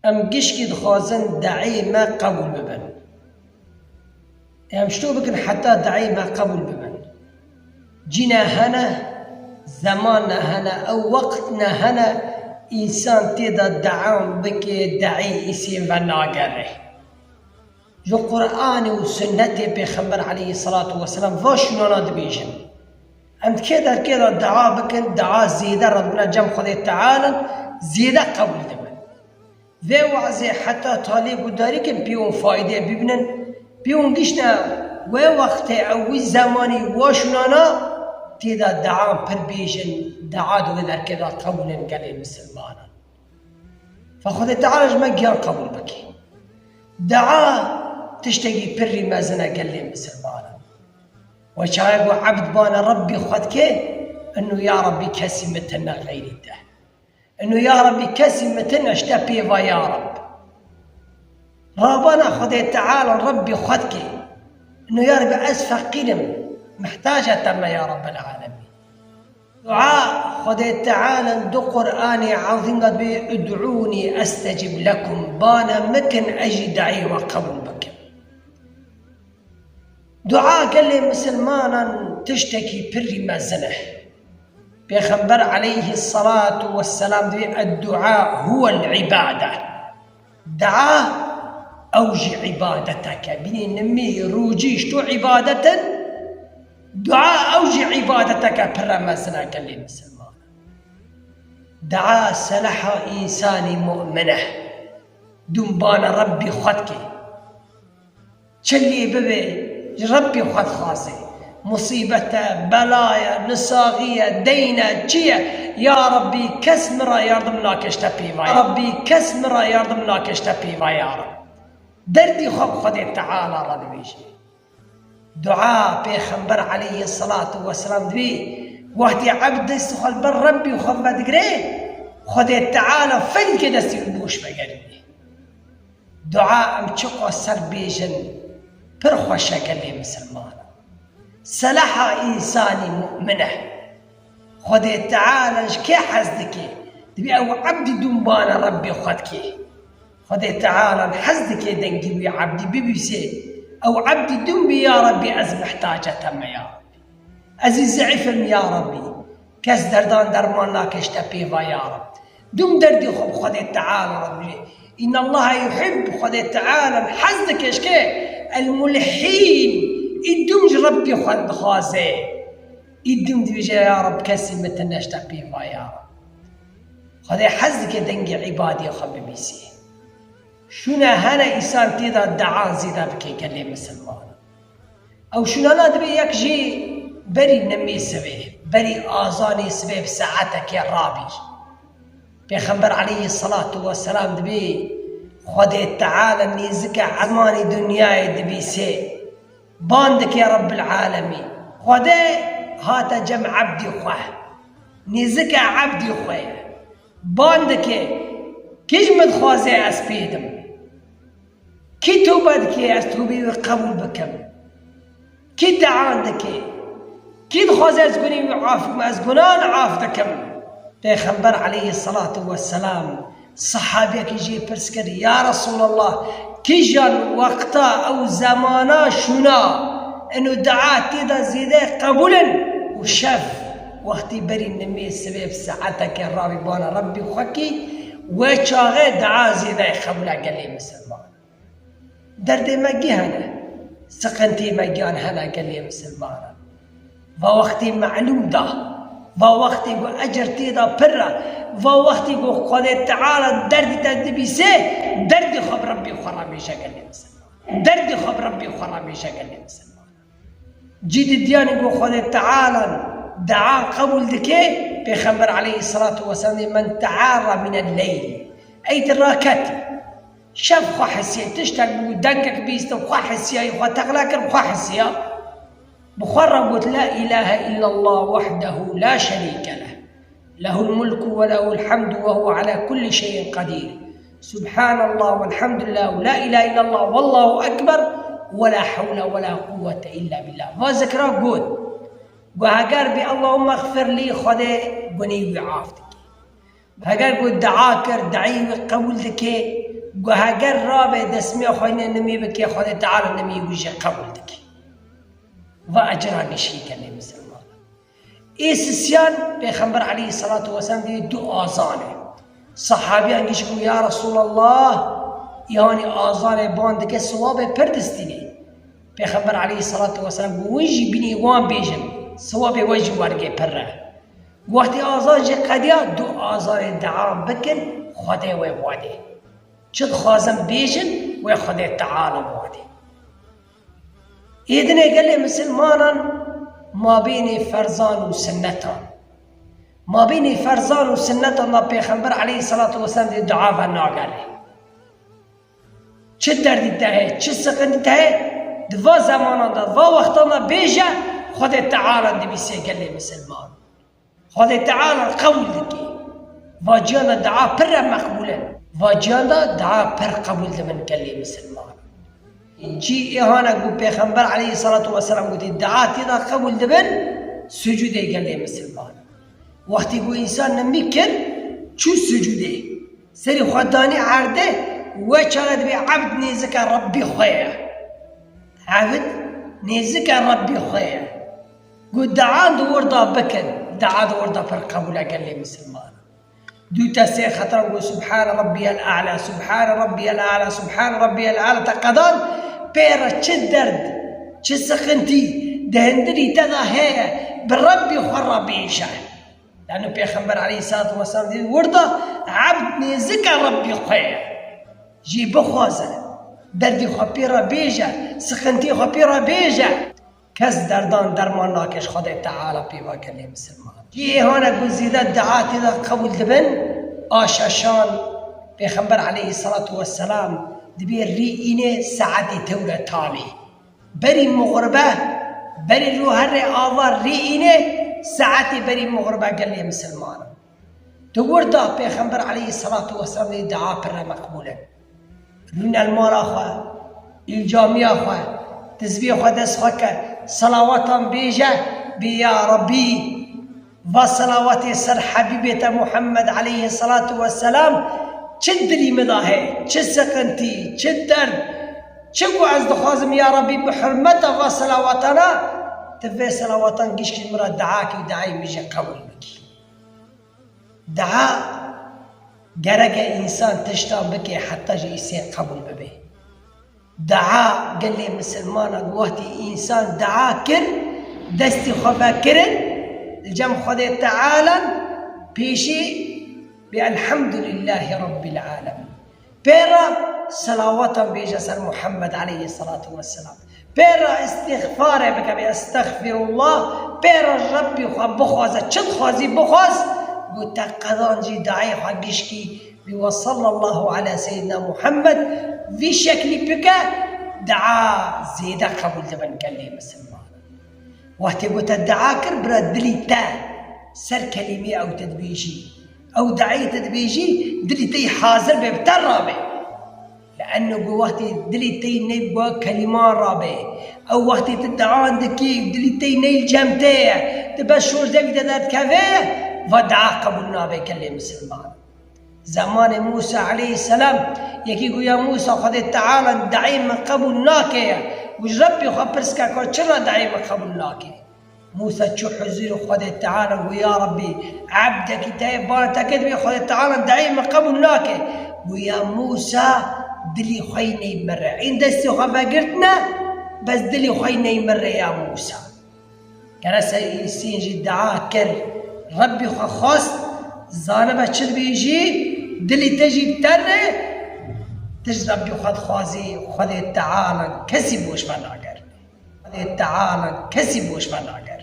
ام گشکی دخوازن دعی ما قبول ببن ام شتو بکن حتی دعی ما قبول ببن جنا هنا زمان هنا او وقتنا هنا انسان تيدا دعام بكي دعي اسم وناقره جو قرآن وسنة بيخبر عليه الصلاة والسلام فاش نوناد بيجن أنت كده دعاء بكن دعاء زيادة ربنا جم خذ تعالى زيادة قبول دمن ذي وعزي حتى طالب وداري كن بيون فايدة بيبنن بيون قشنا ووقت أو زماني واش نونا تيدا دعاء پر بيجن دعاء وذر كده قبول قال المسلمان فخذ تعالى جمع جيان قبول بكي دعاء تشتكي بري ما زنا قال لي مسلمان وشايبو عبد بانا ربي خدك انه يا ربي كسمتنا غير ده انه يا ربي كسمتنا اشتبي يا رب ربنا خذ تعالى ربي خدك انه يا ربي اسفق قلم محتاجة تم يا رب العالمين دعاء خذ تعالى دو قرآني عظيم قد ادعوني استجب لكم بانا مكن اجي دعي وقبول بكم دعاء قال لي مسلمانا تشتكي بري ما زنه بيخبر عليه الصلاة والسلام الدعاء هو العبادة دعاء أوجي عبادتك بني نمي روجيش تو عبادة دعاء أوجي عبادتك برا ما زنه قال لي مسلمانا دعاء سلحة إنساني مؤمنة دنبان ربي خدك شلي ببي ربي خد خاصي مصيبته بلايا نصاغية دينة جية يا ربي كسمرة يرضمناك اشتبي يا ربي كسمرة يرضمناك اشتبي يا رب دردي خد تعالى رد بيجي دعاء بيخبر عليه الصلاة والسلام دبي وقت عبد يستخل بر ربي وخد بدقريه خد تعالى فن كده سيبوش بقلبي دعاء مشقو السر بيجن برخوشة قال لي مسلمان سلحة إنساني مؤمنة خذ تعالى كي حزدك تبي أو عبدي دنبانا ربي خدك خذ تعالى حزدك دنجي يا عبدي بيبسي أو عبدي دنبي يا ربي أز محتاجة تم يا ربي أزيز عفم يا ربي كاس دردان درماناك اشتبيفا يا رب دم دردي خذ تعالى ربي إن الله يحب خذ تعالى حزدك اشكي الملحين يدمج ربي خد خازي يدم ديجا يا رب كسمة النشتق بيفا يا رب خذي حزك دنجي عبادي وخبي بيسي شنا هنا إنسان تيدا دعان زيدا بكي قال لي مسلمان أو شنا لا دبي يكجي بري نمي سبيه بري آزاني سبيه بساعتك يا رابي بيخبر عليه الصلاة والسلام دبي خذ تعالى نيزك عماني دنياي دبي سي باندك يا رب العالمين خذ هاتا جمع عبدي خواه نيزك عبدي خواه باندك كجمد خوازي اسبيدم كي توبدك استوبي قبول بكم كي دعاندك كي خوازي اسقوني وعافك ما اسقونان عافتكم بيخبر عليه الصلاة والسلام صحابيك يجي برسكر يا رسول الله كيجان وقتا او زمانا شنا انه دعات تيدا زيده قبولا وشاف وقتي بري النمي السبب ساعتك يا ربي بانا ربي وخكي وشاغي دعا زيده قبولا قال لي مسلمان دردي ما جهنا سقنتي ما جان هنا قال لي مسلمان ووقتي معلوم ده ووقتي اجر تيدا برا ووقتي قال تعالى درد تدبي سي درد خب ربي وخرابي شكل مسلمان درد خب ربي وخرابي شكل مسلمان جيد الديان قال تعالى دعاء قبول دكي بيخبر عليه الصلاة والسلام من تعارى من الليل أي تراكتي شاف خاحسية تشتغل ودنكك بيست وخاحسية وتغلاك وخاحسية بخرب قلت لا إله إلا الله وحده لا شريك له له الملك وله الحمد وهو على كل شيء قدير سبحان الله والحمد لله ولا إله إلا الله والله أكبر ولا حول ولا قوة إلا بالله ما ذكره قول وهاجر بي اللهم اغفر لي خذي بني وعافتك هاجر قول دعاكر دعي قبول ذكي گوه اگر را به دسمی خوینه نمی بکی خود تعالی نمی ویژه قبول دکی و اجرانشی کنه مسلمان. ایسیان پیغمبر علیه الصلاة والسلام دید دو آزانه. صحابیان گیش گو یا رسول الله یعنی آزان باند که ثواب پردستینی. پیغمبر علیه الصلاة والسلام گو ویجی بینی وان بیجن ثواب ویجی وارگه پره. وقتی آزان جه قدیا دو آزان دعام بکن خدا و واده. چد خوازم بیجن و خدا تعالی واده. ایدنه گله مسلمانان ما بین فرزان و سنتان. ما بین فرزان و سنتان پیغمبر علیه الصلاة والسلام دی دعا و ناگره. چه دردی ده چه سقندی ده دوا زمانان ده دوا وقتان بیجه خود تعالی دی بیسه گله مسلمان. خود تعالی قول دکی و جانا دعا پر مقبوله و جانا دعا پر قبول ده من گله مسلمان. جی اهانا گو پیغمبر علیه الصلاة والسلام گوتی دعا تیدا قبول ده من سجوده گله مسلمان. وقتی گو انسان نمیکن چو سجوده سری خودانی عرده و چاند بی عبد نیزک ربی خویه عبد نیزک ربی خویه گو دعا دوردا بکن دعا دوردا پر قبول گله مسلمان. دو تسي خطر گو سبحان ربی الاعلى سبحان ربی الاعلى سبحان ربی الاعلى تقدان پیرا چه درد چه سخنتی دهندری تدا هيا بالربي خور بيشه لأنه پیغمبر علیه الصلاة والسلام دید ورده عبد نیزک ربی خویه جی بخوازه دردی خو پیرا بیجه سخنتی خو پیرا بیجه کس دردان درمان ناکش خود تعالی پیوا کنه مسلمان. جی ایهانه گزیده دعاتی دا قبول دبن آشاشان پیغمبر علیه الصلاة والسلام دبیر ری اینه سعدی طول تالی بری مغربه بری رو هر آوار ری اینه ساعتی بری مغربه گلی مسلمان. تو ورده پیغمبر علیه الصلاة والسلام دعا پر مقبوله. رون المال خواه الجامی خواه تسبیح خواه دست خواه که صلواتم بیجه بیا ربی و صلوات سر حبیبت محمد علیه الصلاة والسلام چه دلی مداهه چه سقنتی چه درد چه گو از دخوازم یا ربی بحرمت و صلواتنا تفه صلواتان گیش که مرا دعا که دعای میشه قبول بکی. دعا گرگ انسان تشتان بکی حتی جه ایسی قبول ببه. دعا گلی مسلمان وقتی انسان دعا کر دستی خوبه کرن الجم خود تعالی پیشی بی الحمدلله رب العالمین پیرا صلواتاً بیجه سر محمد علیه الصلاة والسلام پیرا استغفار بکبی استغفر الله پیرا ربی خواه بخوازه چند خوازی بخواز گو تقدان جی دعای خواه گشکی بی وصل الله علی سیدنا محمد وی شکلی بکه دعا زیده قبول دبن کلی مسلمان. وقتی گو تا دعا کر برا دلی تا سر کلمه او تدبیجی او دعای تدبیجی دلی تی حاضر ببتر رابه لأنه وقتی دلی تی نبوا کلمان رابه او وقتی تدعان دکی دلی تی نیل جمته تبس شور دوی دادت کفه و دعا قبول نابه کلی مسلمان. زمان موسی علیه السلام یکی گویا موسی خود تعالی دعای من قبول ناکه وش ربی خواه پرسکا که چرا دعای من قبول ناکه موسى چو حضور خود تعالى ويا ربي عبدك تايبان تكد خود تعالى دائما قبل لك ويا موسى دلي خيني مرة عند دستي خفا قرتنا بس دلي خيني مرة يا موسى كان سينجي دعاء كر ربي خاص زانبه شد بيجي دلي تجي بتره تج ربي خد خوازي خود تعالى كسي بوش مناقر خود تعالى كسي بوش مناقر